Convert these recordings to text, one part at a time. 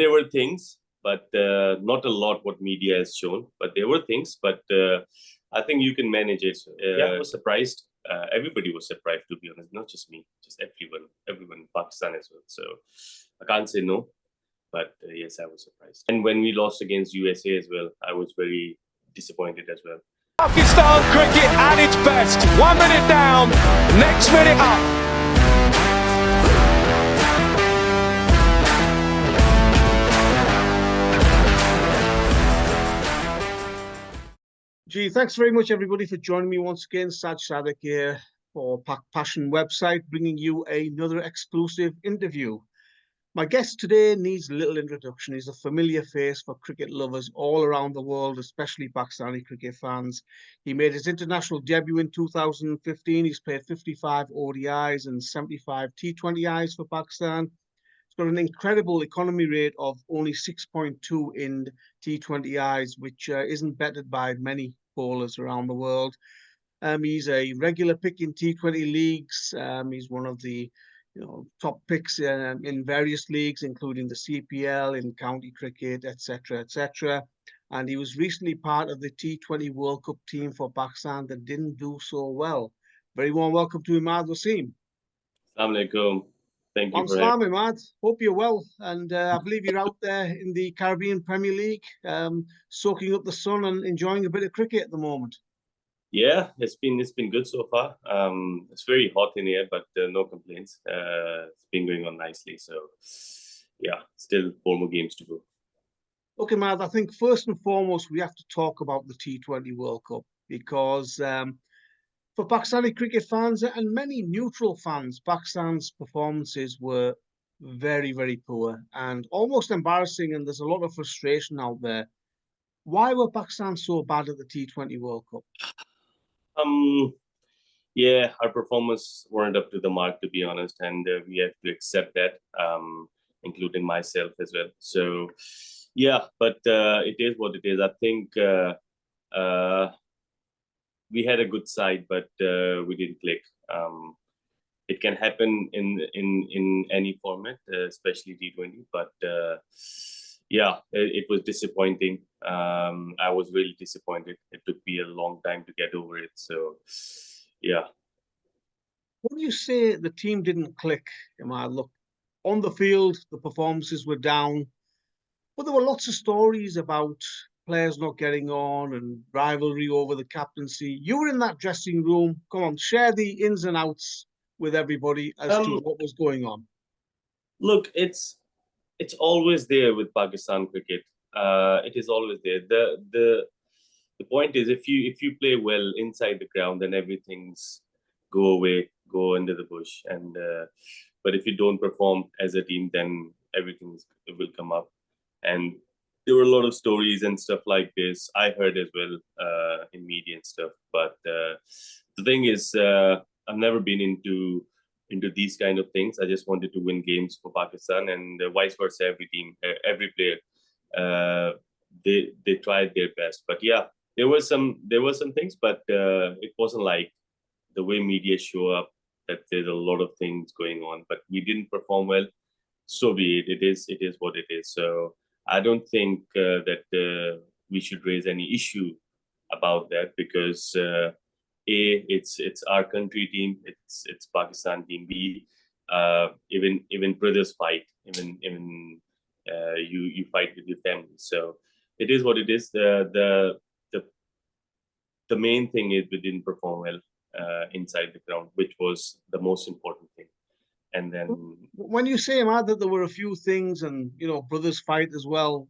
there were things, but not a lot what media has shown. But there were things, but I think you can manage it. I was surprised. Everybody was surprised, to be honest. Not just me, just everyone in Pakistan as well. So I can't say no, but yes, I was surprised. And when we lost against USA as well, I was very disappointed as well. Pakistan cricket at its best. 1 minute down, next minute up. Gee, thanks very much, everybody, for joining me once again. Saj Sadiq here for PakPassion website, bringing you another exclusive interview. My guest today needs little introduction. He's a familiar face for cricket lovers all around the world, especially Pakistani cricket fans. He made his international debut in 2015. He's played 55 ODIs and 75 T20Is for Pakistan. He's got an incredible economy rate of only 6.2 in T20Is, which isn't bettered by many bowlers around the world. He's a regular pick in T20 leagues. He's one of the top picks in various leagues, including the CPL, in county cricket, etc., etc. And he was recently part of the T20 World Cup team for Pakistan that didn't do so well. Very warm welcome to Imad Wasim. Assalamu alaikum. Thank you for having me. Imad. Hope you're well. And I believe you're out there in the Caribbean Premier League, soaking up the sun and enjoying a bit of cricket at the moment. Yeah, it's been good so far. It's very hot in here, but no complaints. It's been going on nicely. So, yeah, still 4 more games to go. Okay, Imad, I think first and foremost, we have to talk about the T20 World Cup because for Pakistani cricket fans and many neutral fans, Pakistan's performances were very, very poor and almost embarrassing, and there's a lot of frustration out there. Why were Pakistan so bad at the T20 World Cup? Yeah, our performance weren't up to the mark, to be honest, and we have to accept that, including myself as well. So, yeah, but it is what it is. I think we had a good side, but we didn't click. It can happen in any format, especially T20. But yeah, it was disappointing. I was really disappointed. It took me a long time to get over it. So yeah. When you say the team didn't click, Imad, look, on the field, the performances were down, but there were lots of stories about players not getting on and rivalry over the captaincy. You were in that dressing room. Come on, share the ins and outs with everybody as to what was going on. Look, it's always there with Pakistan cricket. It is always there. The point is, if you play well inside the ground, then everything's go into the bush. And but if you don't perform as a team, then everything will come up. And there were a lot of stories and stuff like this. I heard as well in media and stuff. But the thing is, I've never been into these kind of things. I just wanted to win games for Pakistan, and vice versa. Every team, every player, they tried their best. But yeah, there were some things, but it wasn't like the way media show up that there's a lot of things going on. But we didn't perform well. So be it. It is what it is. So I don't think that we should raise any issue about that, because it's our country team, it's Pakistan team. B, even brothers fight, even you fight with your family. So it is what it is. The main thing is we didn't perform well inside the ground, which was the most important thing. And then when you say, Imad, that there were a few things and brothers fight as well,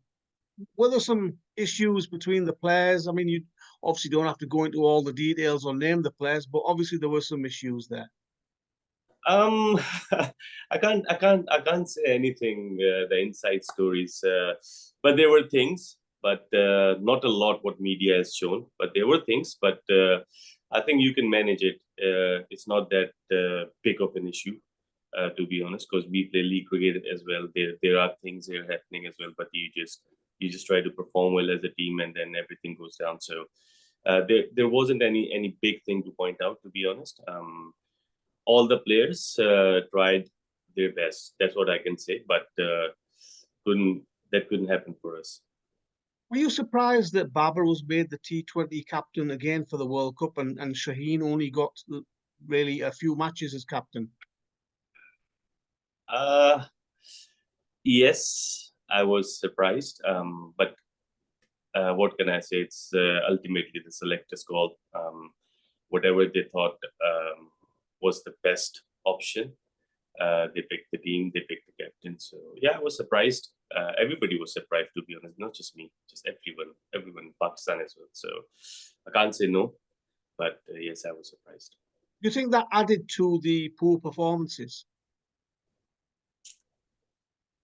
were there some issues between the players? I mean, you obviously don't have to go into all the details or name the players, but obviously there were some issues there. I can't say anything, the inside stories, but there were things, but not a lot what media has shown. But there were things, but I think you can manage it. It's not that big of an issue, to be honest, because we play league cricket as well. There are things here happening as well, but you just try to perform well as a team, and then everything goes down. So there wasn't any big thing to point out, to be honest. All the players tried their best. That's what I can say, but that couldn't happen for us. Were you surprised that Babar was made the T20 captain again for the World Cup and Shaheen only got really a few matches as captain? Uh, yes, I was surprised, but what can I say? It's ultimately the selectors' call. Whatever they thought was the best option, they picked the team, they picked the captain. So yeah, I was surprised. Everybody was surprised, to be honest, not just me, just everyone in Pakistan as well. So I can't say no, but yes, I was surprised. Do you think that added to the poor performances?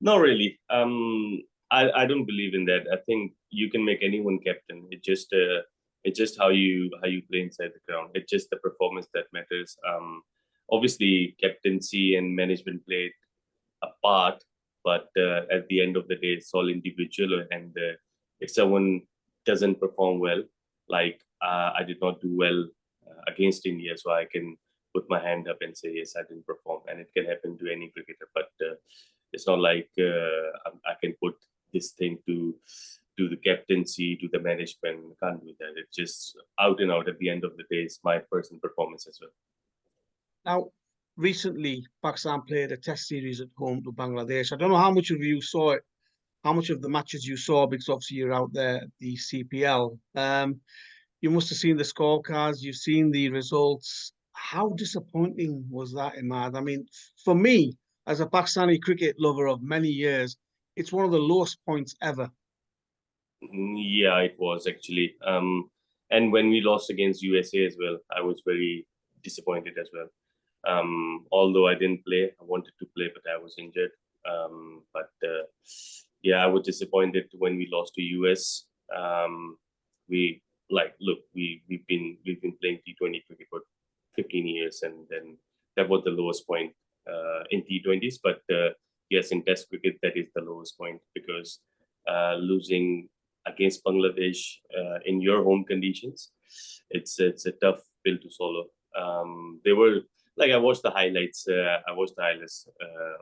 Not really. I don't believe in that. I think you can make anyone captain. It's just how you play inside the ground. It's just the performance that matters. Obviously, captaincy and management played a part, but at the end of the day, it's all individual. And if someone doesn't perform well, like I did not do well against India, so I can put my hand up and say yes, I didn't perform, and it can happen to any cricketer. But it's not like I can put this thing to the captaincy, to the management. I can't do that. It's just out and out. At the end of the day, it's my personal performance as well. Now, recently, Pakistan played a test series at home to Bangladesh. I don't know how much of you saw it, how much of the matches you saw, because obviously you're out there at the CPL. You must have seen the scorecards, you've seen the results. How disappointing was that, Imad? I mean, for me, as a Pakistani cricket lover of many years, it's one of the lowest points ever. Yeah, it was actually. And when we lost against USA as well, I was very disappointed as well. Although I didn't play, I wanted to play, but I was injured. But yeah, I was disappointed when we lost to US. We look, we've been playing T20 cricket for 15 years, and then that was the lowest point in T20s. But yes, in Test cricket, that is the lowest point because losing against Bangladesh in your home conditions, it's a tough pill to swallow. They were like I watched the highlights. I watched the highlights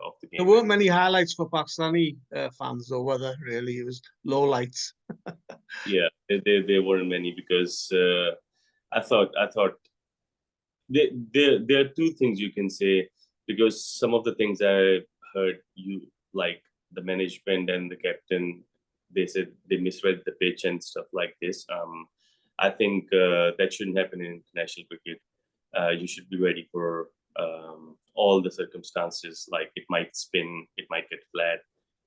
of the game. There weren't many highlights for Pakistani fans, though, were there? Really, it was low lights. Yeah, there weren't many because I thought there are two things you can say because some of the things I heard you like the management and the captain they said they misread the pitch and stuff like this. I think that shouldn't happen in international cricket. You should be ready for all the circumstances. Like it might spin, it might get flat.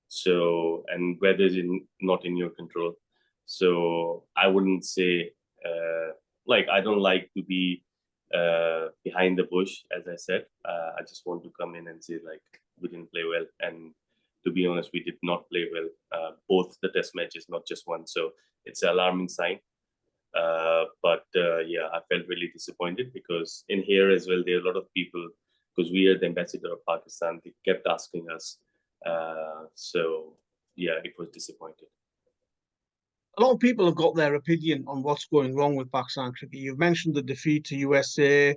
So and weather is not in your control. So I wouldn't say like I don't like to be behind the bush, as I said. I just want to come in and say like we didn't play well, and to be honest, we did not play well both the test matches, not just one. So it's an alarming sign. But yeah, I felt really disappointed because in here as well, there are a lot of people because we are the ambassador of Pakistan. They kept asking us. So yeah, it was disappointing. A lot of people have got their opinion on what's going wrong with Pakistan cricket. You've mentioned the defeat to USA.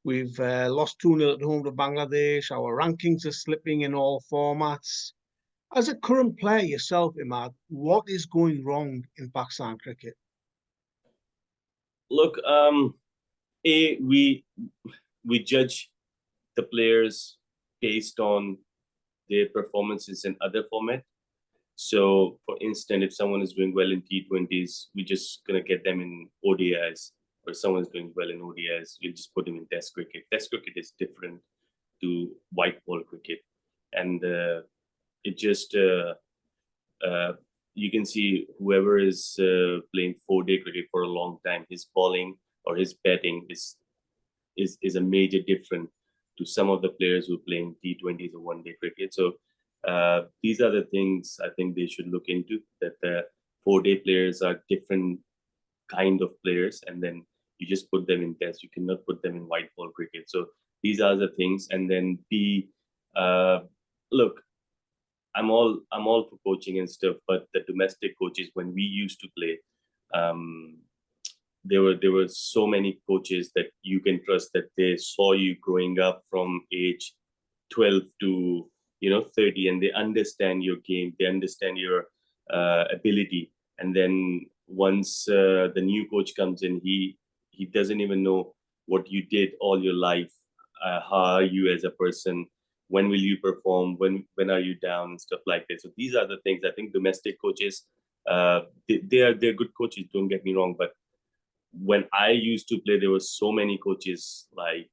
We've lost 2-0 at home to Bangladesh. Our rankings are slipping in all formats. As a current player yourself, Imad, what is going wrong in Pakistan cricket? Look, we judge the players based on their performances in other format. So, for instance, if someone is doing well in T20s, we're just gonna get them in ODIs, or someone's doing well in ODIs, we'll just put them in Test cricket. Test cricket is different to white ball cricket, and it just you can see whoever is playing 4-day cricket for a long time, his bowling or his batting is a major difference to some of the players who are playing T20s or 1-day cricket. So these are the things I think they should look into. That the 4-day players are different kind of players, and then you just put them in Test. You cannot put them in white ball cricket. So these are the things, and then look. I'm all for coaching and stuff, but the domestic coaches when we used to play, there were so many coaches that you can trust that they saw you growing up from age 12 to 30, and they understand your game, they understand your ability. And then once the new coach comes in, he doesn't even know what you did all your life. How are you as a person? When will you perform? When are you down and stuff like that? So these are the things. I think domestic coaches, they're good coaches. Don't get me wrong, but when I used to play, there were so many coaches. Like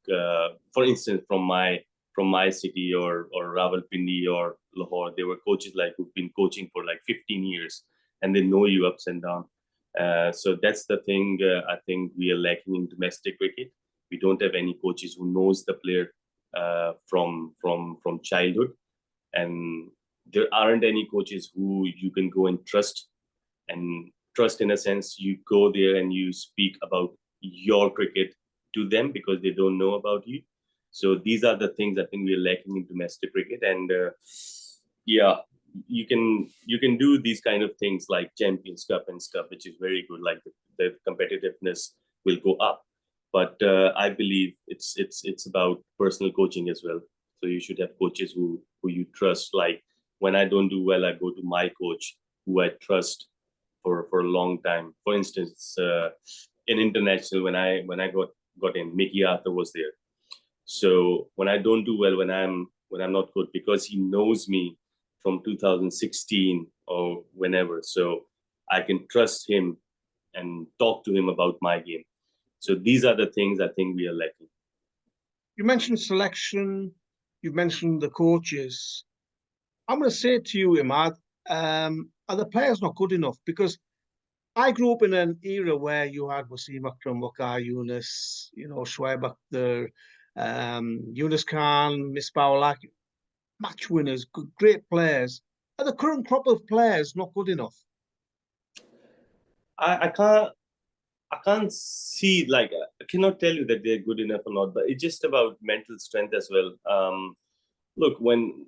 for instance, from my city or Rawalpindi or Lahore, there were coaches like who've been coaching for like 15 years, and they know you ups and down. So that's the thing. I think we are lacking in domestic cricket. We don't have any coaches who knows the player from childhood, and there aren't any coaches who you can go and trust. And trust in a sense, you go there and you speak about your cricket to them because they don't know about you. So these are the things I think we're lacking in domestic cricket. And yeah, you can do these kind of things like Champions Cup and stuff, which is very good. Like the competitiveness will go up, but I believe it's about personal coaching as well. So you should have coaches who you trust. Like when I don't do well, I go to my coach who I trust for a long time. For instance, in international, when I got in, Mickey Arthur was there. So when I don't do well, when I'm not good, because he knows me from 2016 or whenever, so I can trust him and talk to him about my game. So these are the things I think we are lacking. You mentioned selection. You mentioned the coaches. I'm going to say to you, Imad, are the players not good enough? Because I grew up in an era where you had Wasim Akram, Waqar Yunus, Shoaib Akhtar, Yunus Khan, Misbah-ul-Haq, match winners, great players. Are the current crop of players not good enough? I can't see, like, I cannot tell you that they're good enough or not, but it's just about mental strength as well. Look, when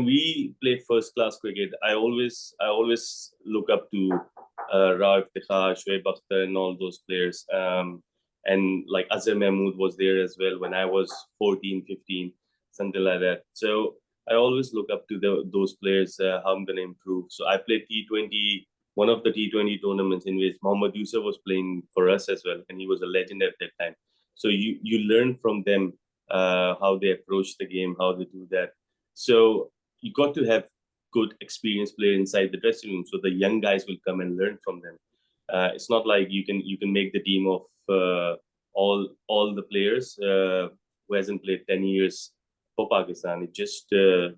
we play first class cricket, I always look up to Raif Tikhar, Shoaib Akhtar, and all those players. And like Azhar Mahmood was there as well when I was 14, 15, something like that. So I always look up to those players, how I'm going to improve. So I played T20, one of the T20 tournaments in which Mohammad Wasim was playing for us as well, and he was a legend at that time. So you learn from them how they approach the game, how they do that. So you got to have good experienced player inside the dressing room, so the young guys will come and learn from them. It's not like you can make the team of all the players who hasn't played 10 years for Pakistan. It just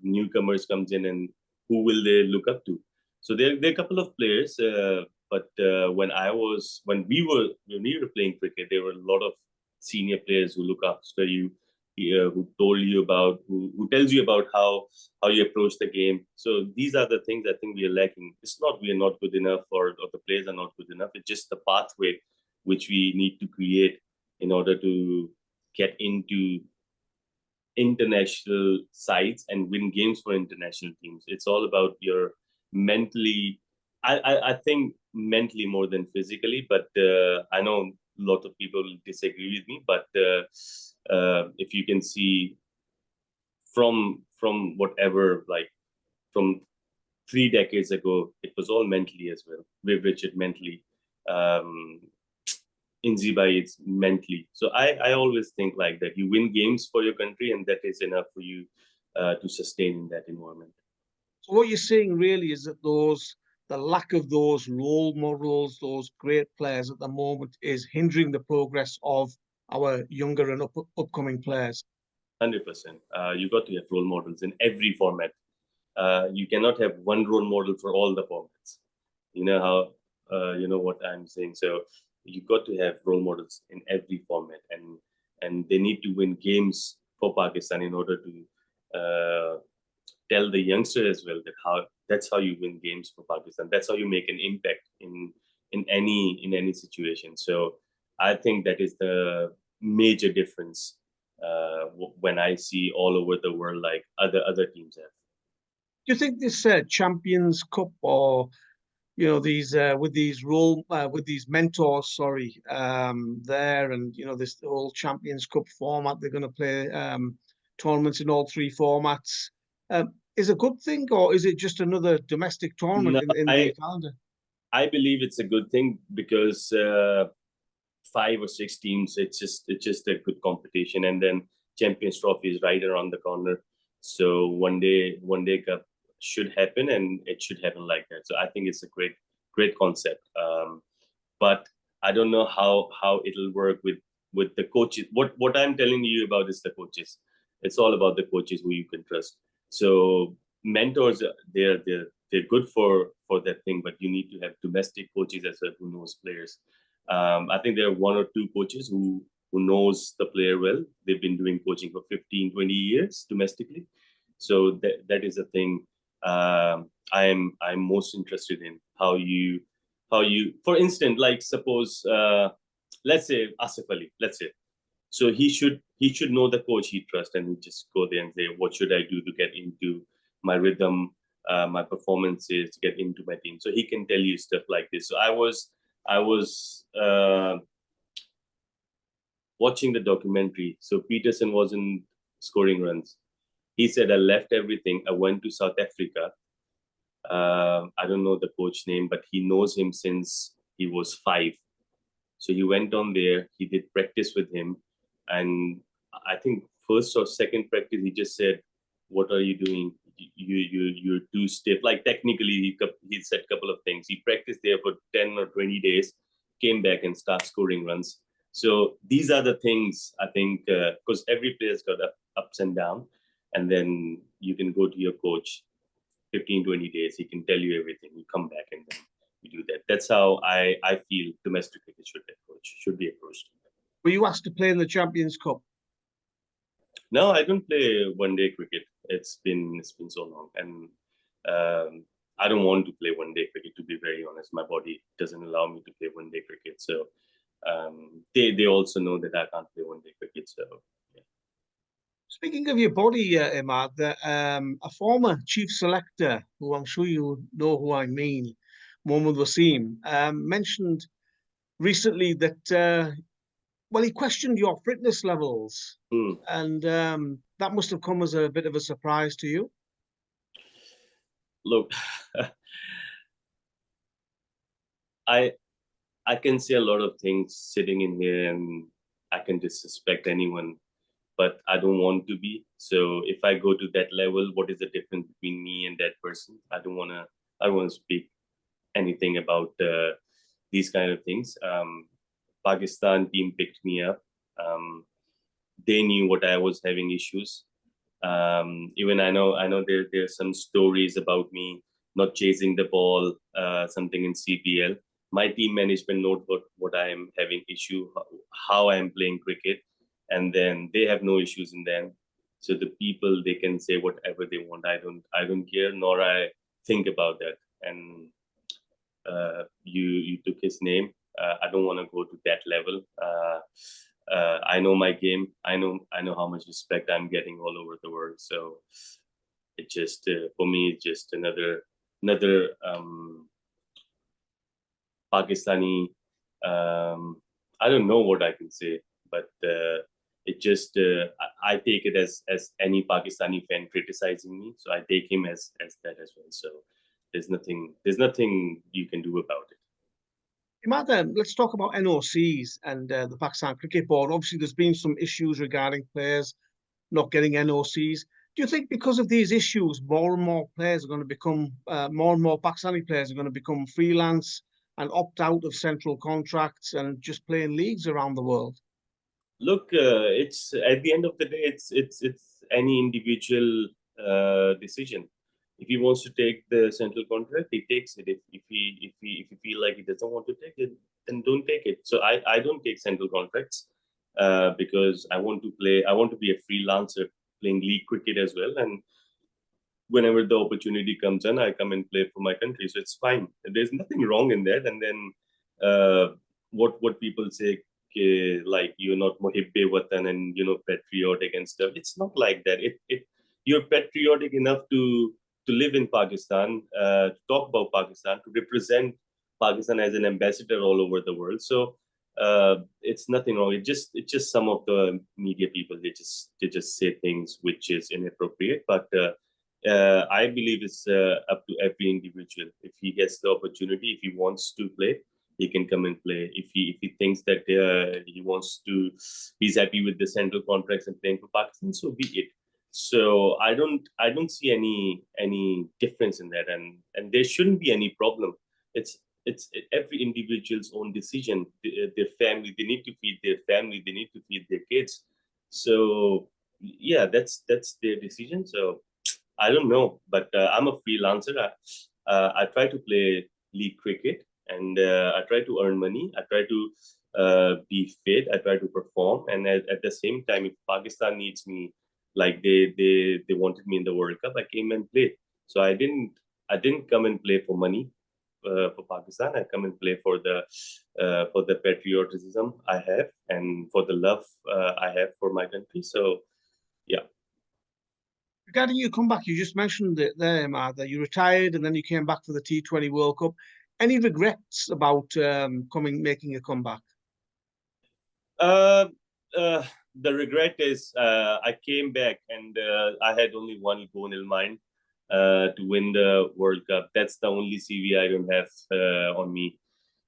newcomers comes in, and who will they look up to? So there are a couple of players, but when we were playing cricket, there were a lot of senior players who look after you, who told you about who tells you about how you approach the game. So these are the things I think we are lacking. It's not we are not good enough, or the players are not good enough. It's just the pathway which we need to create in order to get into international sides and win games for international teams. It's all about your mentally. I think mentally more than physically, but I know a lot of people disagree with me. But if you can see from whatever, like from 3 decades ago, it was all mentally as well. Viv Richard mentally, um, Inzibai it's mentally. So I always think like that. You win games for your country, and that is enough for you to sustain in that environment. So what you're saying really is that the lack of those role models, those great players at the moment, is hindering the progress of our younger and upcoming players. 100%. You got to have role models in every format. You cannot have one role model for all the formats. You know how you know what I'm saying. So you got to have role models in every format, and they need to win games for Pakistan in order to tell the youngster as well that that's how you win games for Pakistan. That's how you make an impact in any situation. So I think that is the major difference when I see all over the world like other teams have. Do you think this Champions Cup, or these with these mentors, sorry, there, and this whole Champions Cup format, they're going to play tournaments in all three formats. is a good thing, or is it just another domestic tournament No, in the calendar? I believe it's a good thing because 5 or 6 teams, it's just a good competition, and then Champions Trophy is right around the corner. So one day cup should happen, and it should happen like that. So I think it's a great concept. But I don't know how it'll work with the coaches. What I'm telling you about is the coaches. It's all about the coaches who you can trust. So mentors, they're good for that thing, but you need to have domestic coaches as well who knows players. I think there are one or two coaches who knows the player well. They've been doing coaching for 15, 20 years domestically. So that is the thing. I'm most interested in how you for instance, like suppose let's say Asif Ali, let's say. So he should know the coach he trusts, and he just go there and say, what should I do to get into my rhythm, my performances, to get into my team. So he can tell you stuff like this. So I was watching the documentary. So Peterson wasn't scoring runs. He said, I left everything. I went to South Africa. I don't know the coach name, but he knows him since he was 5. So he went on there. He did practice with him, and I think first or second practice, he just said, "What are you doing? You're too stiff." Like technically, he said a couple of things. He practiced there for 10 or 20 days, came back and started scoring runs. So these are the things I think, because every player's got ups and downs, and then you can go to your coach 15, 20 days. He can tell you everything. You come back and then you do that. That's how I feel domestic cricket should be approached. Were you asked to play in the Champions Cup? No, I don't play one day cricket. It's been so long, and I don't want to play one day cricket. To be very honest, my body doesn't allow me to play one day cricket. So they also know that I can't play one day cricket. So yeah. Speaking of your body, Imad, a former chief selector, who I'm sure you know who I mean, Mohammad Wasim, mentioned recently that, well, he questioned your fitness levels, Hmm. and that must have come as a bit of a surprise to you. Look, I I can say a lot of things sitting in here, and I can disrespect anyone, but I don't want to be. So if I go to that level, what is the difference between me and that person? I don't wanna speak anything about these kind of things. Pakistan team picked me up. They knew what I was having issues. Even I know there's some stories about me not chasing the ball, something in CPL. My team management knows what I am having issue, how I am playing cricket, and then they have no issues in them. So the people, they can say whatever they want. I don't care, nor I think about that. And you took his name. I don't want to go to that level. I know my game. I know how much respect I'm getting all over the world. So it just for me, it's just another Pakistani. I don't know what I can say, but it just I take it as any Pakistani fan criticizing me. So I take him as that as well. So there's nothing you can do about it. Imad, let's talk about NOCs and the Pakistan Cricket Board. Obviously, there's been some issues regarding players not getting NOCs. Do you think because of these issues, more and more players are going to become, more and more Pakistani players are going to become freelance and opt out of central contracts and just play in leagues around the world? Look, it's at the end of the day, it's any individual decision. If he wants to take the central contract, he takes it. If he feel like he doesn't want to take it, then don't take it. So I don't take central contracts because I want to play. I want to be a freelancer playing league cricket as well. And whenever the opportunity comes in, I come and play for my country. So it's fine. There's nothing wrong in that. And then what people say, like you're not muhibbe watan and patriotic and stuff. It's not like that. You're patriotic enough to live in Pakistan, to talk about Pakistan, to represent Pakistan as an ambassador all over the world. So it's nothing wrong. It's just some of the media people, they just say things which is inappropriate, but I believe it's up to every individual. If he gets the opportunity, if he wants to play, he can come and play. If he thinks that he wants to, he's happy with the central contracts and playing for Pakistan, so be it. So I don't see any difference in that, and there shouldn't be any problem. It's every individual's own decision. Their family, they need to feed their family, they need to feed their kids. So yeah, that's their decision. So I don't know, but I'm a freelancer. I try to play league cricket, and I try to earn money. I try to be fit. I try to perform, and at the same time, if Pakistan needs me, like they wanted me in the World Cup, I came and played. So I didn't come and play for money for Pakistan. I come and play for the patriotism I have and for the love I have for my country. So yeah. Regarding your comeback, you just mentioned it there, Imad, that you retired and then you came back for the T20 World Cup. Any regrets about making a comeback? Uh, uh, the regret is I came back and I had only one goal in mind to win the World Cup. That's the only CV I don't have on me.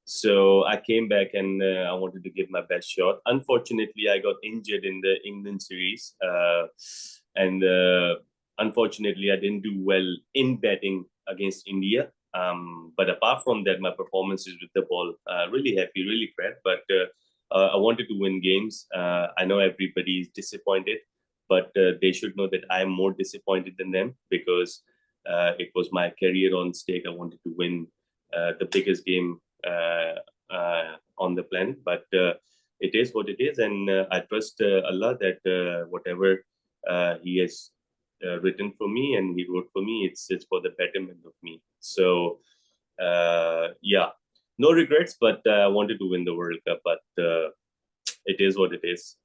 So I came back and I wanted to give my best shot. Unfortunately, I got injured in the England series, and unfortunately, I didn't do well in batting against India. But apart from that, my performances with the ball, really happy, really proud. But I wanted to win games. I know everybody is disappointed, but they should know that I am more disappointed than them because it was my career on stake. I wanted to win the biggest game on the planet, but it is what it is, and I trust Allah that whatever He has written for me and He wrote for me, it's for the betterment of me. So yeah, no regrets, but I wanted to win the World Cup, but it is what it is.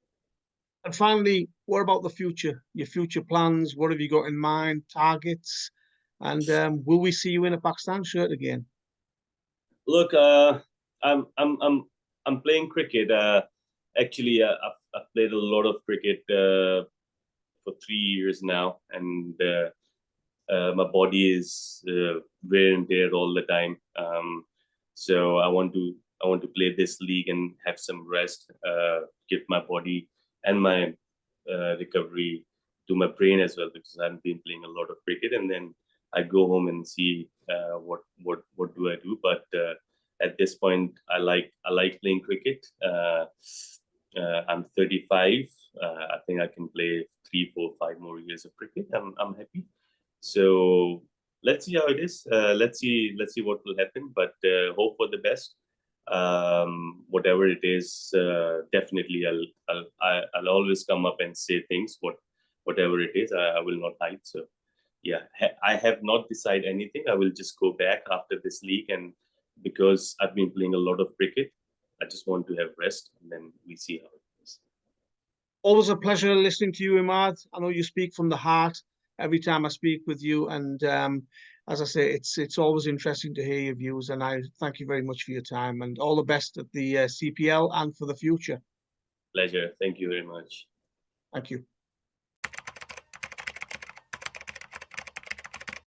And finally, what about the future? Your future plans? What have you got in mind? Targets? And will we see you in a Pakistan shirt again? Look, I'm I'm I'm I'm playing cricket. Actually, I've played a lot of cricket for 3 years now, and my body is wear and tear all the time. So I want to play this league and have some rest, give my body and my recovery to my brain as well because I've been playing a lot of cricket, and then I go home and see what do I do. But at this point, I like playing cricket. I'm 35. I think I can play 3, 4, 5 more years of cricket. I'm happy. So let's see how it is. Let's see what will happen. But hope for the best. Whatever it is, definitely I'll always come up and say things. Whatever it is, I will not hide. So yeah, I have not decided anything. I will just go back after this league, and because I've been playing a lot of cricket, I just want to have rest, and then we see how it is. Always a pleasure listening to you, Imad. I know you speak from the heart every time I speak with you, and as I say, it's always interesting to hear your views. And I thank you very much for your time, and all the best at the CPL and for the future. Pleasure. Thank you very much. Thank you.